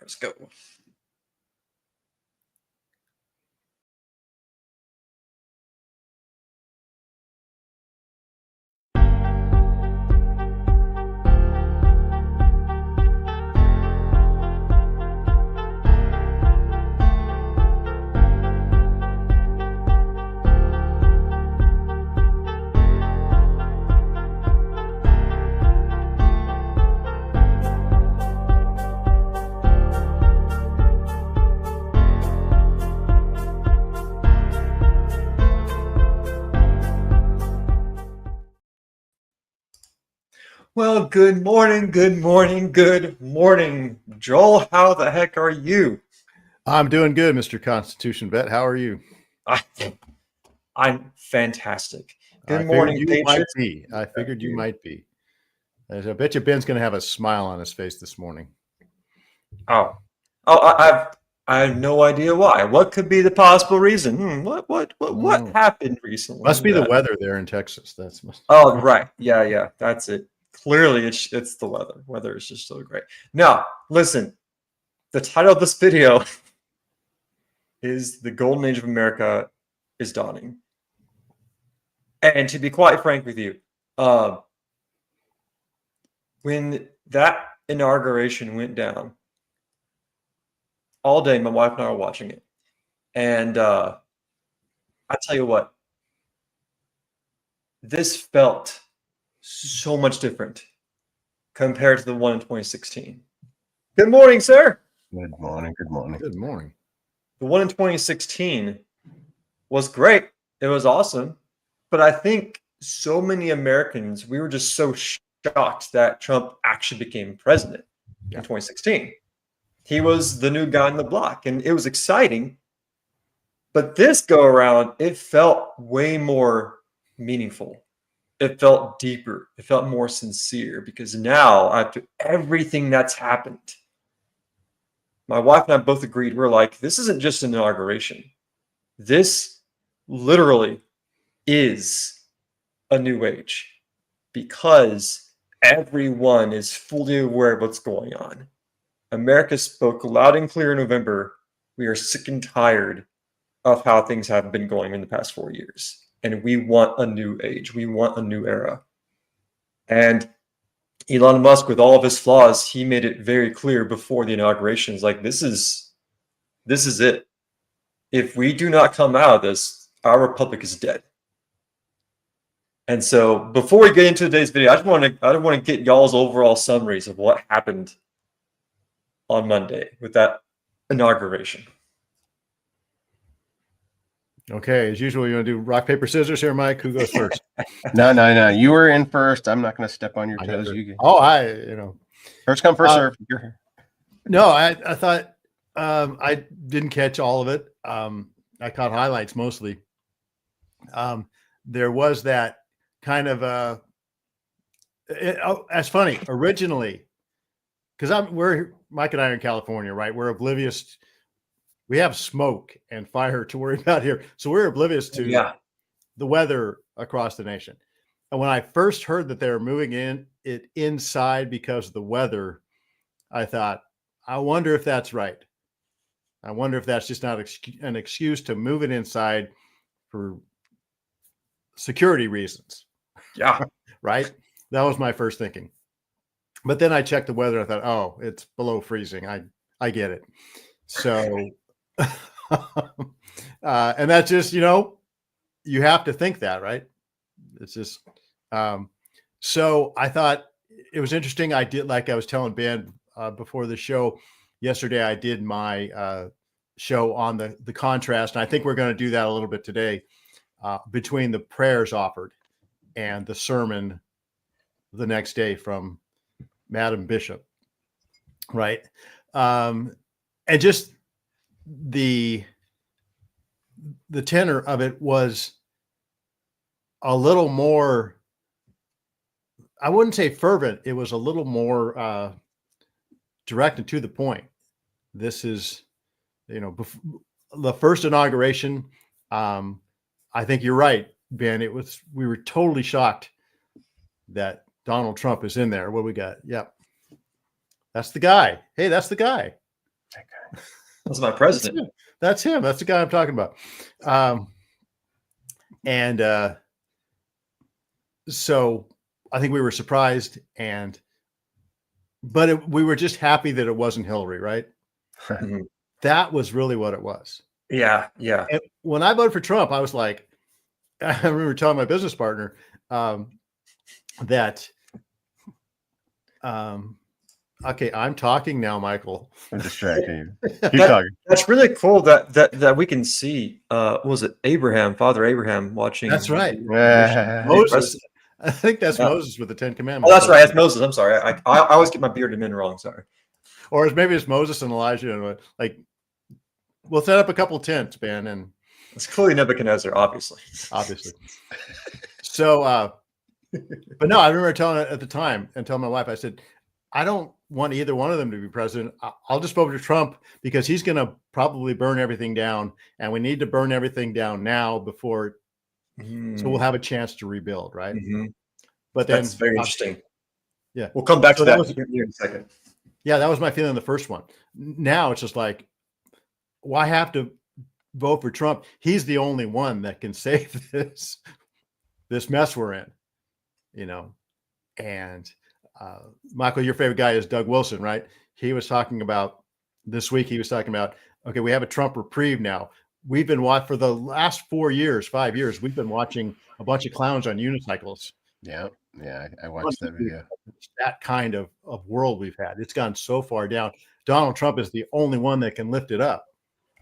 Let's go. Well, good morning, good morning, good morning. Joel, how the heck are you? I'm doing good, Mr. Constitution Vet. How are you? I, I'm fantastic. I Good figured morning, you might Patriots. be. I Thank figured you you. might be. I bet you Ben's going to have a smile on his face this morning. Oh, I have no idea why. What could be the possible reason? What happened recently Must be the that? weather there in Texas. Oh, right. Yeah, that's it. Clearly, it's the weather. Weather is just so great. Now, listen. The title of this video is "The Golden Age of America is Dawning." And to be quite frank with you, when that inauguration went down, all day my wife and I were watching it, and I tell you what, this felt so much different compared to the one in 2016. Good morning, sir. Good morning. Good morning. Good morning. The one in 2016 was great. It was awesome. But I think so many Americans, we were just so shocked that Trump actually became president in 2016. He was the new guy on the block, and it was exciting. But this go around, it felt way more meaningful. It felt deeper. It felt more sincere because now, after everything that's happened, my wife and I both agreed, we're like, this isn't just an inauguration. This literally is a new age because everyone is fully aware of what's going on. America spoke loud and clear in November. We are sick and tired of how things have been going in the past 4 years. And we want a new age. We want a new era. And Elon Musk, with all of his flaws, he made it very clear before the inaugurations, like, this is it. If we do not come out of this, our republic is dead. And so before we get into today's video, I want to get y'all's overall summaries of what happened on Monday with that inauguration. Okay, as usual, you want to do rock, paper, scissors here, Mike? Who goes first? No. You were in first. I'm not going to step on your toes. First come, first serve. No, I thought I didn't catch all of it. I caught highlights mostly. There was that kind of that's funny. Originally, because Mike and I are in California, right? We're oblivious. We have smoke and fire to worry about here, so we're oblivious to the weather across the nation. And when I first heard that they were moving it inside because of the weather, I thought, I wonder if that's right. I wonder if that's just not an excuse to move it inside for security reasons. Yeah. Right? That was my first thinking. But then I checked the weather. I thought, oh, it's below freezing. I get it. So, and that's just, you have to think that, right? It's just, so I thought it was interesting. I did, like I was telling Ben before the show yesterday, I did my show on the contrast. And I think we're going to do that a little bit today between the prayers offered and the sermon the next day from Madam Bishop. Right. And just the tenor of it was a little more, I wouldn't say fervent. It was a little more direct and to the point. This is, the first inauguration. I think you're right, Ben. We were totally shocked that Donald Trump is in there. What we got? Yep. That's the guy. Hey, that's the guy. That's my president. That's him. That's the guy I'm talking about. So I think we were surprised, but we were just happy that it wasn't Hillary, right? Mhm. That was really what it was. Yeah, yeah. And when I voted for Trump, I was like, I remember telling my business partner that, okay, I'm talking now, Michael. I'm distracting you. Keep That- talking. That's really cool that we can see. Was it Abraham, Father Abraham, watching? That's right. Yeah. Moses. I think that's Yeah. Moses with the 10 Commandments. Oh, that's right. That's Moses. I'm sorry. I always get my bearded men wrong. Sorry. Or maybe it's Moses and Elijah. And like, we'll set up a couple tents, Ben, and It's clearly Nebuchadnezzar, obviously. So, but no, I remember telling it at the time and telling my wife, I said, I don't want either one of them to be president. I'll just vote for Trump because he's going to probably burn everything down, and we need to burn everything down now before, so we'll have a chance to rebuild, right? Mhm. But then That's very interesting. Yeah. We'll come back So to that that was- here in a second. Yeah, that was my feeling the first one. Now it's just like, why have to vote for Trump? He's the only one that can save this mess we're in, and Michael, your favorite guy is Doug Wilson, right? He was talking about this week. He was talking about, okay, we have a Trump reprieve now. We've been watching for the last 5 years. We've been watching a bunch of clowns on unicycles. Yeah. I watched that video. That kind of world we've had. It's gone so far down. Donald Trump is the only one that can lift it up.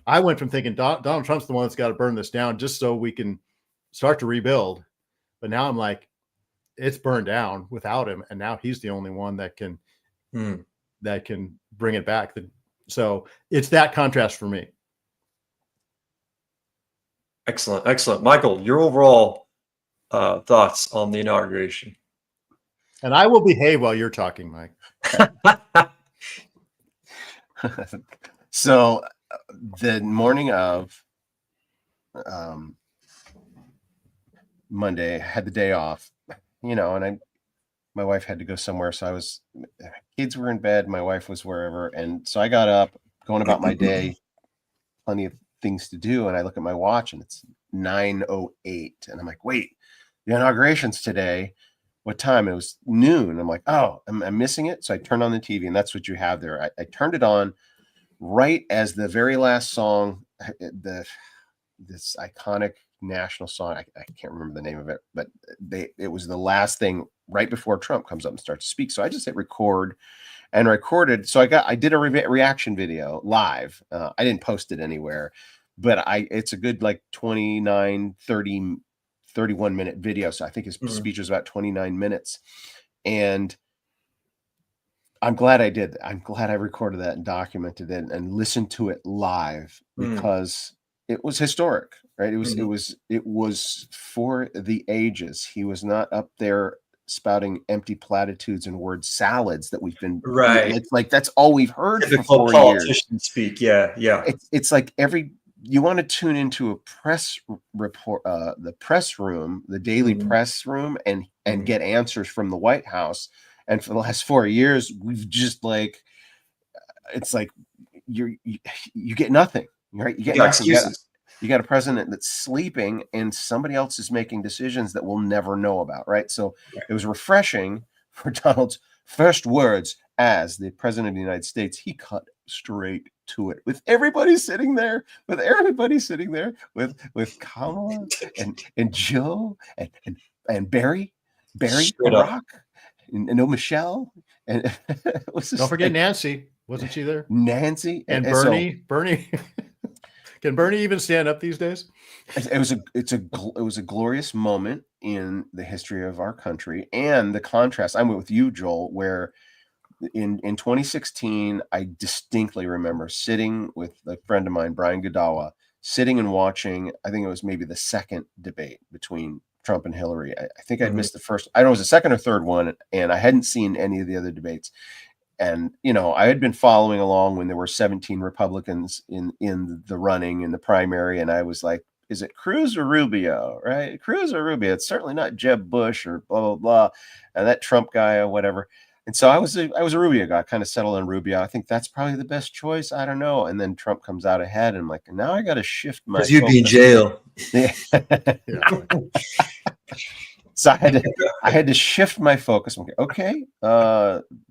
I went from thinking Donald Trump's the one that's got to burn this down just so we can start to rebuild. But now I'm like, it's burned down without him, and now he's the only one that can bring it back. So it's that contrast for me. Excellent. Michael, your overall thoughts on the inauguration? And I will behave while you're talking, Mike. So the morning of Monday, I had the day off, and my wife had to go somewhere. So kids were in bed. My wife was wherever. And so I got up, going about my day, plenty of things to do. And I look at my watch and it's 9:08. And I'm like, wait, the inauguration's today. What time? It was noon. I'm like, oh, I'm missing it. So I turned on the TV, and that's what you have there. I turned it on right as the very last song, this iconic national song. I can't remember the name of it, but it was the last thing right before Trump comes up and starts to speak. So I just hit record and recorded. So I did a reaction video live. I didn't post it anywhere, but it's a good like 29, 30, 31 minute video. So I think his speech was about 29 minutes. And I'm glad I did. I'm glad I recorded that and documented it and listened to it live because it was historic, right? It was for the ages. He was not up there spouting empty platitudes and word salads that we've been right. It's like that's all we've heard for 4 politicians years. Speak, yeah. It's like you want to tune into a press report, the press room, the daily press room, and get answers from the White House. And for the last 4 years, we've just it's like you get nothing, right? You get nothing. You got a president that's sleeping and somebody else is making decisions that we'll never know about, right? So it was refreshing for Donald's first words as the president of the United States. He cut straight to it with everybody sitting there, with Kamala and Joe and Barry, Barack. And Michelle, and don't forget Nancy. Wasn't she there? Nancy and Bernie. Bernie, can Bernie even stand up these days? It was a glorious moment in the history of our country, and the contrast. I'm with you, Joel, where in 2016, I distinctly remember sitting with a friend of mine, Brian Godawa, sitting and watching. I think it was maybe the second debate between Trump and Hillary. I think I'd missed the first. I don't know, it was the second or third one, and I hadn't seen any of the other debates. And I had been following along when there were 17 Republicans in the running in the primary, and I was like, "Is it Cruz or Rubio? Right? Cruz or Rubio? It's certainly not Jeb Bush or blah blah blah." And that Trump guy or whatever. And so I was a Rubio guy, kind of settled on Rubio. I think that's probably the best choice. I don't know. And then Trump comes out ahead, and I'm like, now I got to shift my. Because you'd be in focus. jail. Yeah. So I had to shift my focus. Okay,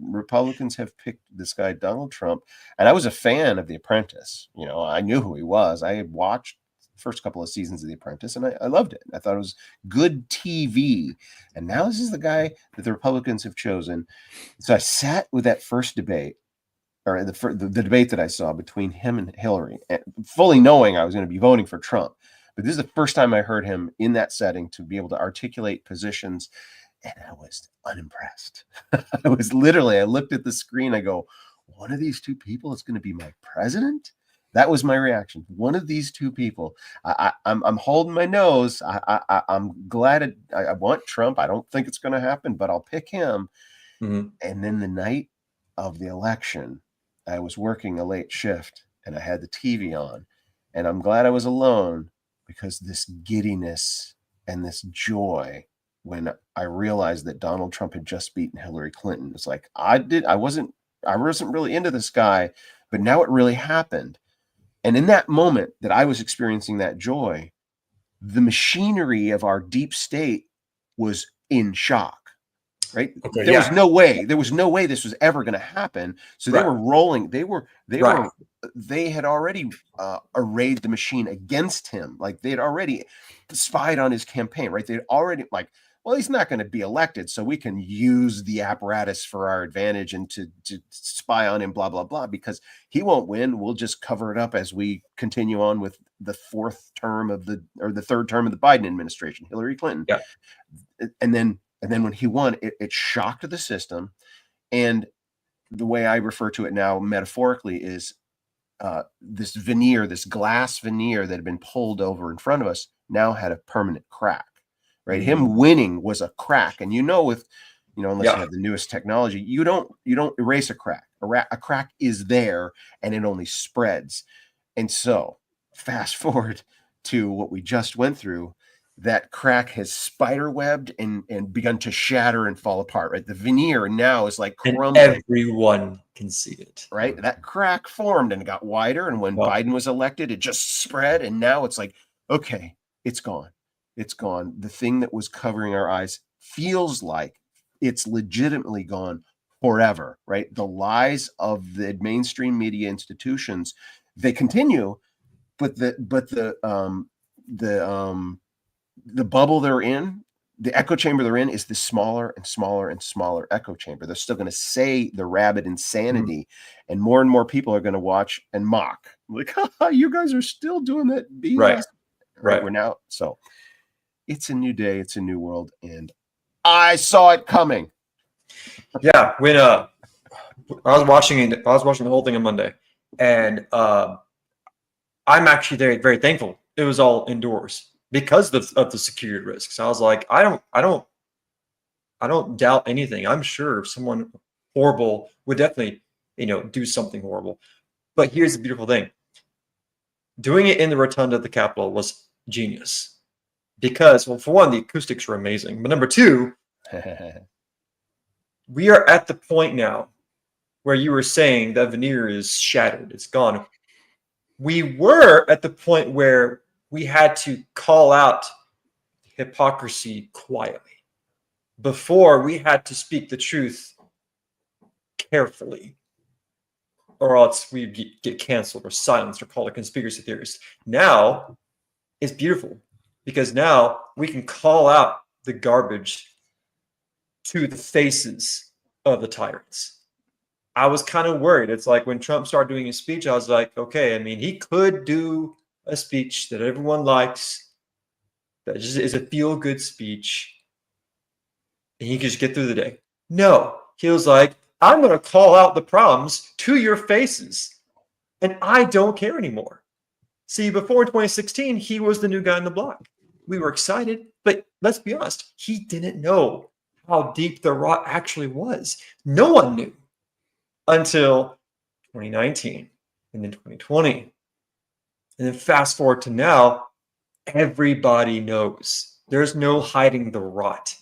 Republicans have picked this guy Donald Trump, and I was a fan of The Apprentice. You know, I knew who he was. I had watched the first couple of seasons of The Apprentice, and I loved it. I thought it was good TV. And now this is the guy that the Republicans have chosen. So I sat with that first debate, or the debate that I saw between him and Hillary, fully knowing I was going to be voting for Trump. But this is the first time I heard him in that setting to be able to articulate positions, and I was unimpressed. I looked at the screen, I go, one of these two people is going to be my president? That was my reaction. One of these two people. I'm holding my nose. I'm glad I want Trump. I don't think it's going to happen, but I'll pick him. Mhm. And then the night of the election, I was working a late shift, and I had the TV on, and I'm glad I was alone, because this giddiness and this joy when I realized that Donald Trump had just beaten Hillary Clinton, it's like I wasn't really into this guy, but now it really happened. And in that moment that I was experiencing that joy, the machinery of our deep state was in shock. Right? Okay, There was no way this was ever going to happen. So they Right. were rolling. Right. They had already arrayed the machine against him. Like they had already spied on his campaign, right? They'd already like, well, he's not going to be elected, so we can use the apparatus for our advantage and to spy on him, blah, blah, blah, because he won't win. We'll just cover it up as we continue on with the third term of the Biden administration, Hillary Clinton. Yeah. And then when he won, it shocked the system. And the way I refer to it now metaphorically is this veneer, this glass veneer that had been pulled over in front of us now had a permanent crack, right? Him winning was a crack. And unless you have the newest technology, you don't erase a crack. A crack is there, and it only spreads. And so fast forward to what we just went through. That crack has spider-webbed and begun to shatter and fall apart, right? The veneer now is like crumbling. And everyone can see it. Right? That crack formed and got wider. And when Biden was elected, it just spread. And now it's like, okay, it's gone. It's gone. The thing that was covering our eyes feels like it's legitimately gone forever, right? The lies of the mainstream media institutions, they continue, but the bubble they're in, the echo chamber they're in, is the smaller and smaller and smaller echo chamber. They're still going to say the rabid insanity, and more people are going to watch and mock. Like, you guys are still doing that BS. Right. We're now. So it's a new day. It's a new world. And I saw it coming. Yeah. When I was watching the whole thing on Monday, and I'm actually very, very thankful it was all indoors, because of the security risks. I was like, I don't doubt anything. I'm sure someone horrible would definitely, do something horrible. But here's the beautiful thing. Doing it in the rotunda of the Capitol was genius. Because, well, for one, the acoustics were amazing. But number two, we are at the point now where you were saying that veneer is shattered. It's gone. We were at the point where we had to call out hypocrisy quietly. Before, we had to speak the truth carefully, or else we'd get canceled or silenced or called a conspiracy theorist. Now, it's beautiful, because now we can call out the garbage to the faces of the tyrants. I was kind of worried. It's like when Trump started doing his speech, I was like, okay, I mean, he could do a speech that everyone likes, that just is a feel-good speech, and he could just get through the day. No, he was like, I'm going to call out the problems to your faces, and I don't care anymore. See, before in 2016, he was the new guy on the block. We were excited, but let's be honest, he didn't know how deep the rot actually was. No one knew until 2019, and then 2020. And then fast forward to now, everybody knows. There's no hiding the rot.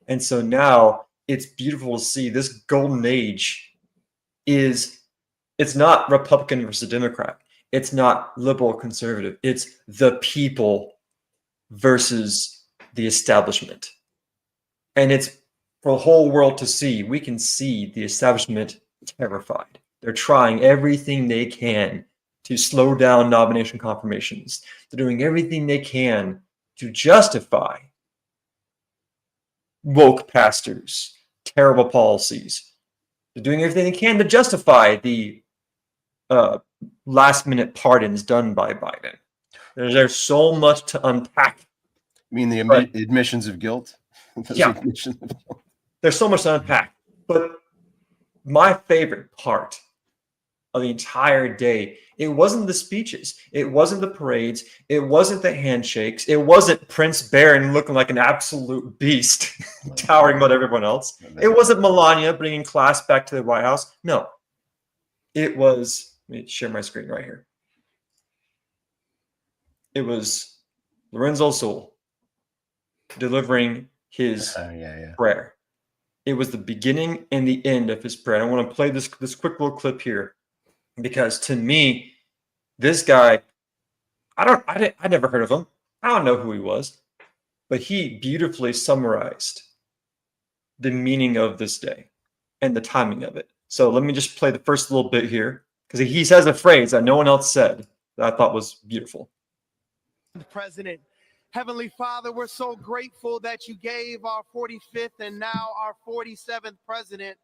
And so now it's beautiful to see this golden age it's not Republican versus Democrat. It's not liberal conservative. It's the people versus the establishment. And it's for the whole world to see. We can see the establishment terrified. They're trying everything they can to slow down nomination confirmations. They're doing everything they can to justify woke pastors, terrible policies. They're doing everything they can to justify the last-minute pardons done by Biden. There's so much to unpack. I mean, the admissions of guilt. Yeah. There's so much to unpack. But my favorite part of the entire day, it wasn't the speeches, it wasn't the parades, it wasn't the handshakes, it wasn't Prince Barron looking like an absolute beast, towering above everyone else. It wasn't Melania bringing class back to the White House. No, it was, let me share my screen right here. It was Lorenzo Sewell delivering his prayer. It was the beginning and the end of his prayer. I want to play this quick little clip here because to me, this guy, I never heard of him. I don't know who he was, but he beautifully summarized the meaning of this day and the timing of it. So let me just play the first little bit here because he says a phrase that no one else said that I thought was beautiful. President, Heavenly Father, we're so grateful that you gave our 45th and now our 47th president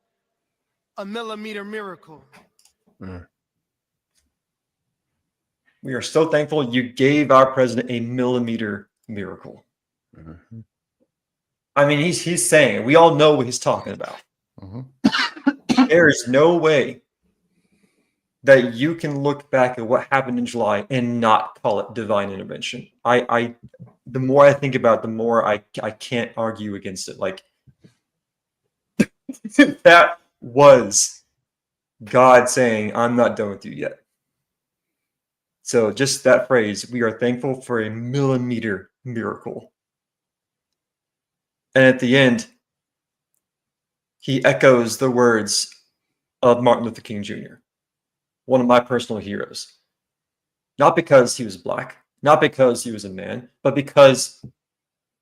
a millimeter miracle. We are so thankful you gave our president a millimeter miracle. Mm-hmm. I mean, he's saying, we all know what he's talking about. Mm-hmm. There is no way that you can look back at what happened in July and not call it divine intervention. The more I think about it, the more I can't argue against it. Like, that was God saying, I'm not done with you yet. So just that phrase, we are thankful for a millimeter miracle. And at the end, he echoes the words of Martin Luther King Jr., one of my personal heroes. Not because he was black, not because he was a man, but because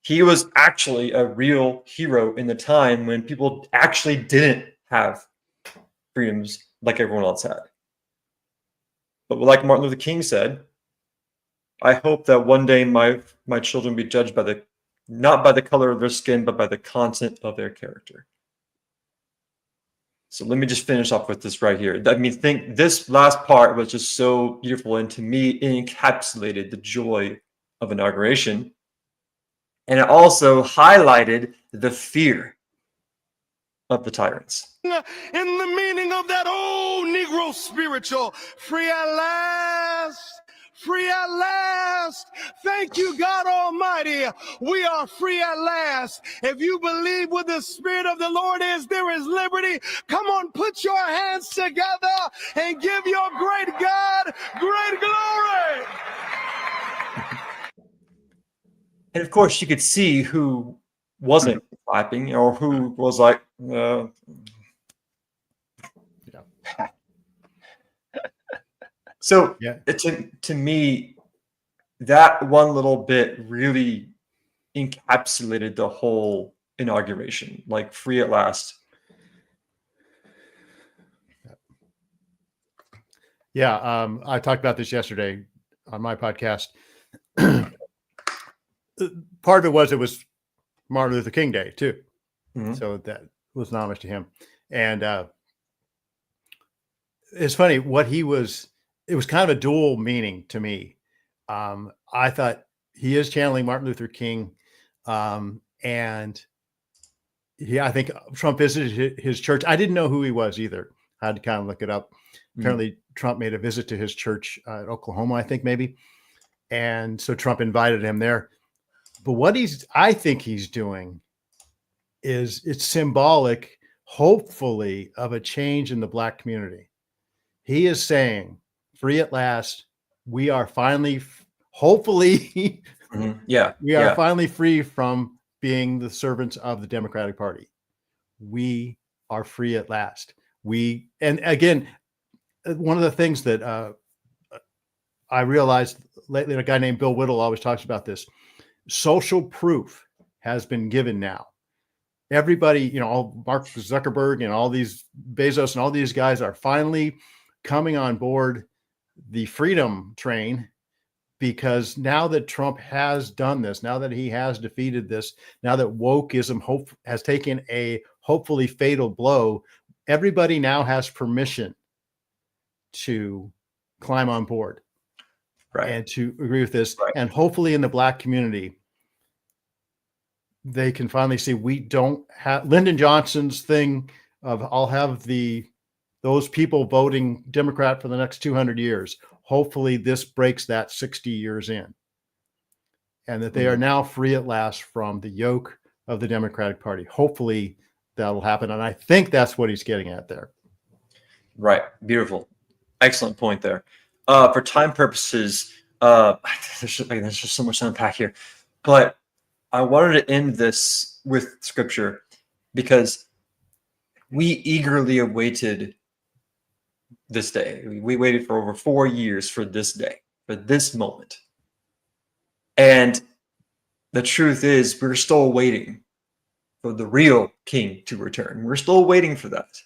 he was actually a real hero in the time when people actually didn't have freedoms like everyone else had. But like Martin Luther King said, I hope that one day my children be judged by not by the color of their skin, but by the content of their character. So let me just finish off with this right here. I mean, think this last part was just so beautiful, and to me, it encapsulated the joy of inauguration. And it also highlighted the fear of the tyrants. In the meaning of that old Negro spiritual, free at last. Free at last. Thank you, God Almighty. We are free at last. If you believe what the Spirit of the Lord is, there is liberty. Come on, put your hands together and give your great God great glory. And of course, you could see who wasn't clapping or who was like, So to me, that one little bit really encapsulated the whole inauguration, like free at last. Yeah, I talked about this yesterday on my podcast. Part of it was Martin Luther King Day too. Mm-hmm. So that was an homage to him. And it's funny it was kind of a dual meaning to me. I thought he is channeling Martin Luther King. And I think Trump visited his church. I didn't know who he was either. I had to kind of look it up. Apparently Trump made a visit to his church at Oklahoma, I think maybe. And so Trump invited him there. But what I think he's doing is it's symbolic, hopefully, of a change in the Black community. He is saying, free at last. We are finally, hopefully, we are finally free from being the servants of the Democratic Party. we are free at last. And again, one of the things that I realized lately, a guy named Bill Whittle always talks about this. Social proof has been given now. Everybody, all Mark Zuckerberg and all these Bezos and all these guys are finally coming on board the freedom train, because now that Trump has done this, now that he has defeated this, now that wokeism has taken a hopefully fatal blow, everybody now has permission to climb on board. Right. And to agree with this. Right. And hopefully in the Black community, they can finally see we don't have Lyndon Johnson's thing of I'll have those people voting Democrat for the next 200 years. Hopefully this breaks that 60 years in, and that they are now free at last from the yoke of the Democratic Party. Hopefully that'll happen. And I think that's what he's getting at there. Right. Beautiful. Excellent point there. For time purposes, there's just so much to unpack here, but I wanted to end this with scripture because we eagerly awaited this day. We waited for over 4 years for this day, for this moment. And the truth is, we're still waiting for the real king to return. We're still waiting for that.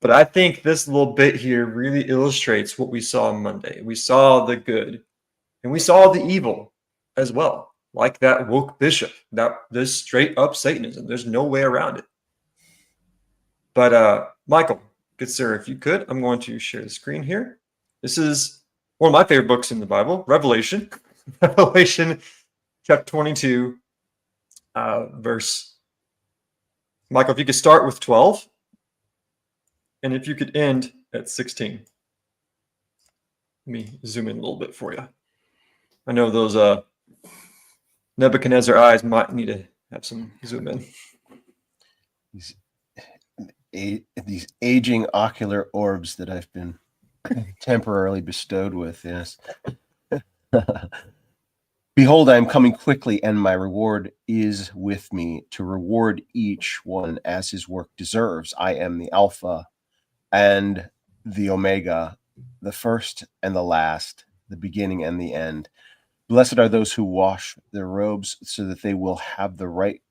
But I think this little bit here really illustrates what we saw on Monday. We saw the good, and we saw the evil as well, like that woke bishop, this straight up Satanism. There's no way around it. But Michael, good sir, if you could, I'm going to share the screen here. This is one of my favorite books in the Bible, Revelation. Revelation chapter 22, verse. Michael, if you could start with 12. And if you could end at 16. Let me zoom in a little bit for you. I know those Nebuchadnezzar eyes might need to have some zoom in. These aging ocular orbs that I've been temporarily bestowed with, yes. Behold, I am coming quickly, and my reward is with me to reward each one as his work deserves. I am the Alpha and the Omega, the first and the last, the beginning and the end. Blessed are those who wash their robes, so that they will have the right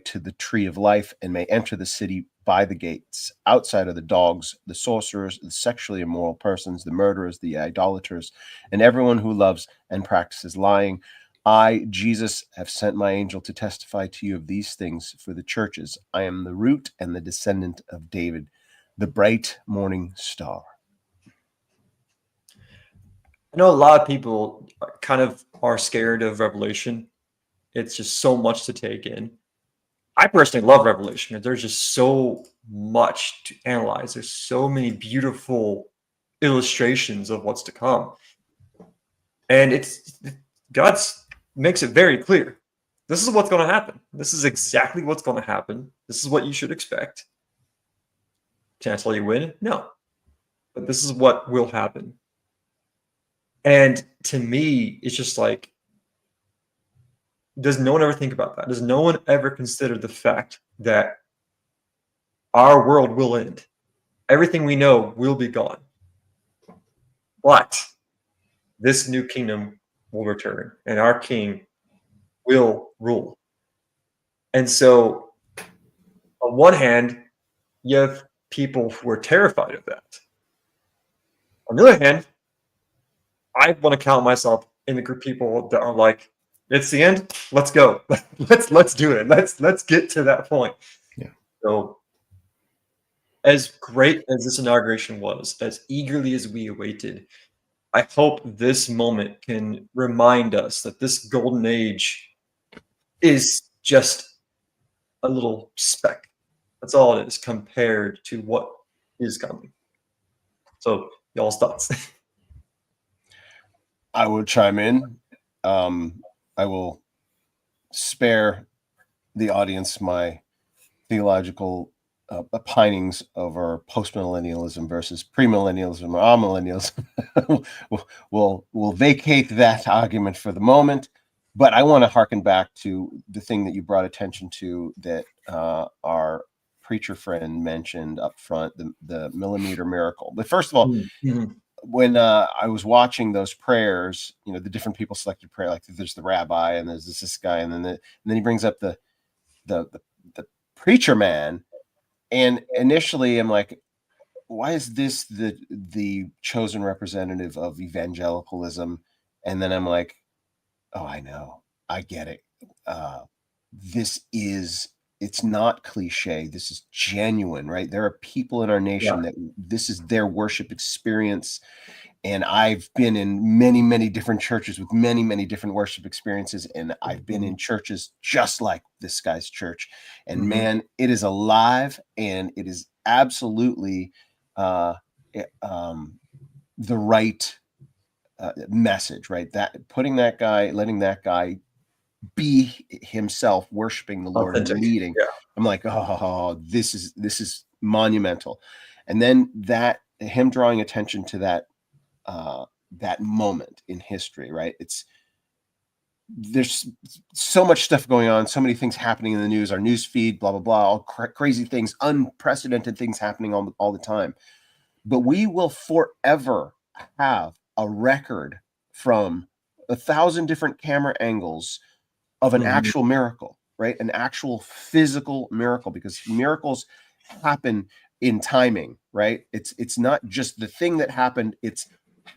to the tree of life, and may enter the city by the gates. Outside are the dogs, the sorcerers, the sexually immoral persons, the murderers, the idolaters, and everyone who loves and practices lying. I, Jesus, have sent my angel to testify to you of these things for the churches. I am the root and the descendant of David, the bright morning star. I know a lot of people kind of are scared of Revelation. It's just so much to take in. I personally love Revelation. There's just so much to analyze. There's so many beautiful illustrations of what's to come. And God makes it very clear. This is what's going to happen. This is exactly what's going to happen. This is what you should expect. Can I tell you when? No. But this is what will happen. And to me, it's just like, does no one ever think about that? Does no one ever consider the fact that our world will end? Everything we know will be gone. But this new kingdom will return, and our king will rule. And so, on one hand, you have people who are terrified of that. On the other hand, I want to count myself in the group of people that are like, it's the end. Let's go. Let's do it. Let's get to that point. Yeah. So, as great as this inauguration was, as eagerly as we awaited, I hope this moment can remind us that this golden age is just a little speck. That's all it is compared to what is coming. So, y'all's thoughts. I will chime in. I will spare the audience my theological opinings over postmillennialism versus premillennialism or amillennialism. we'll vacate that argument for the moment, but I want to harken back to the thing that you brought attention to that our preacher friend mentioned up front, the millimeter miracle. But first of all, Mhm. when I was watching those prayers, the different people selected prayer, like there's the rabbi and there's this guy, and then he brings up the preacher man, and initially I'm like, why is this the chosen representative of evangelicalism? And then I'm like, oh, I know, I get it. It's not cliche. This is genuine, right? There are people in our nation that this is their worship experience. And I've been in many, many different churches with many, many different worship experiences. And I've been in churches just like this guy's church. And man, it is alive, and it is absolutely the right message, right? That letting that guy be himself, worshiping the Lord and leading. Yeah. I'm like, oh, this is monumental. And then him drawing attention to that moment in history, right? There's so much stuff going on, so many things happening in the news, our news feed, blah, blah, blah, all crazy things, unprecedented things happening all the time. But we will forever have a record from 1,000 different camera angles of an actual miracle, right? An actual physical miracle, because miracles happen in timing, right? It's not just the thing that happened, it's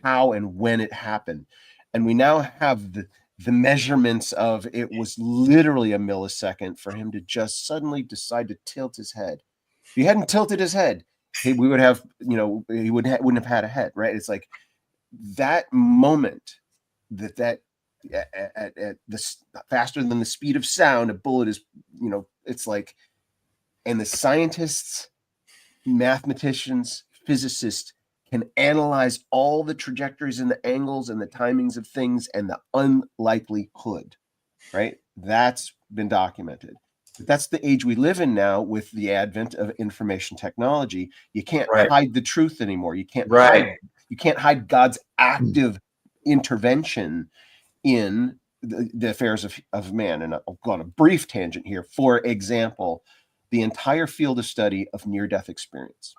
how and when it happened. And we now have the measurements of, it was literally a millisecond for him to just suddenly decide to tilt his head. If he hadn't tilted his head, we would have, he wouldn't have had a head, right? It's like that moment that at the faster than the speed of sound, a bullet is, it's like, and the scientists, mathematicians, physicists can analyze all the trajectories and the angles and the timings of things and the unlikelihood, right? That's been documented. But that's the age we live in now with the advent of information technology. You can't hide the truth anymore. You can't hide God's active intervention in the affairs of man. And I'll go on a brief tangent here. For example, the entire field of study of near-death experience,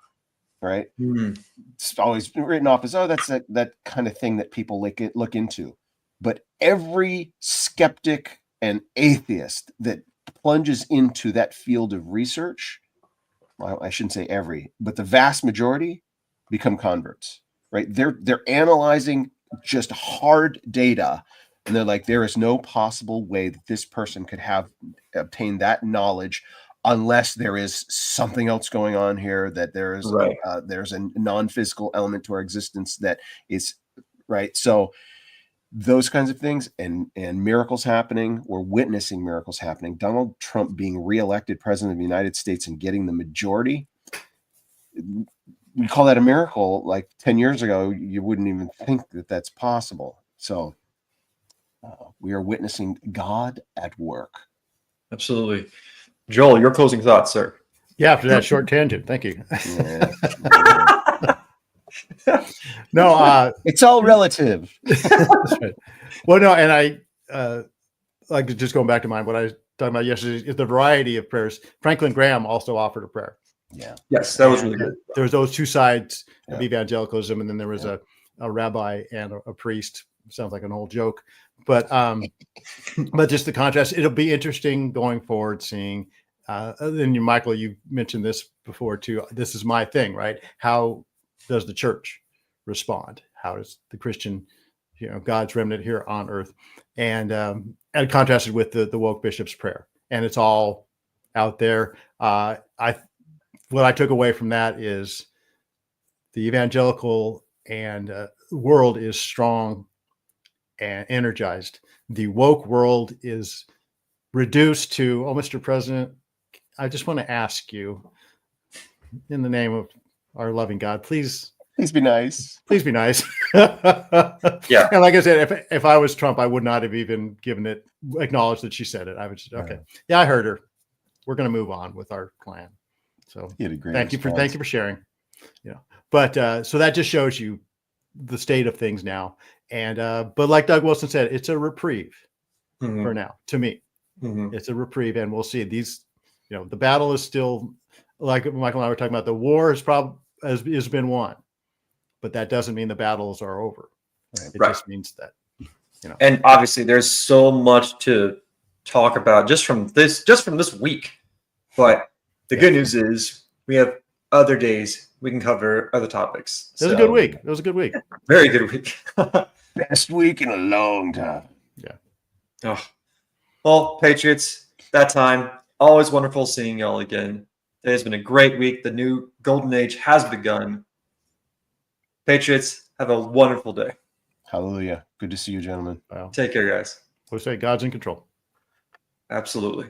right? It's always written off as, that's that kind of thing that people look into. But every skeptic and atheist that plunges into that field of research, well, I shouldn't say every, but the vast majority become converts, right? They're analyzing just hard data, and they're like, there is no possible way that this person could have obtained that knowledge unless there is something else going on here, that there is there's a non-physical element to our existence that is right. So those kinds of things, and miracles happening. We're witnessing miracles happening. Donald Trump being reelected president of the United States and getting the majority, we call that a miracle. Like 10 years ago, you wouldn't even think that that's possible. So we are witnessing God at work. Absolutely. Joel, your closing thoughts, sir. Yeah, after that short tangent, thank you. Yeah. No, it's all relative. That's right. Well, no, and I like just going back to mine. What I was talking about yesterday is the variety of prayers. Franklin Graham also offered a prayer. Yeah. Yes, that was really good. There was those two sides of evangelicalism, and then there was a rabbi and a priest. Sounds like an old joke, but just the contrast. It'll be interesting going forward, seeing. And Michael, you mentioned this before too. This is my thing, right? How does the church respond? How does the Christian, God's remnant here on earth, and contrasted with the woke bishop's prayer, and it's all out there. What I took away from that is the evangelical and world is strong and energized. The woke world is reduced to, oh, Mr. President, I just want to ask you, in the name of our loving God, please be nice. Please be nice. Yeah. And like I said, if I was Trump, I would not have even acknowledged that she said it. I would just, okay. Yeah, I heard her. We're going to move on with our plan. So thank you for sharing. But so that just shows you the state of things now. And but like Doug Wilson said, it's a reprieve for now. To me, it's a reprieve, and we'll see these. the battle is still, like Michael and I were talking about, the war has been won, but that doesn't mean the battles are over. It Right. just means that, And obviously, there's so much to talk about just from this week. But the good news is we have other days we can cover other topics. it was a good week. It was a good week. Very good week. Best week in a long time. Oh. Well, Patriots, that time. Always wonderful seeing y'all again. Today's been a great week. The new golden age has begun. Patriots, have a wonderful day. Hallelujah. Good to see you, gentlemen. Well, Take care, guys. we say God's in control. Absolutely.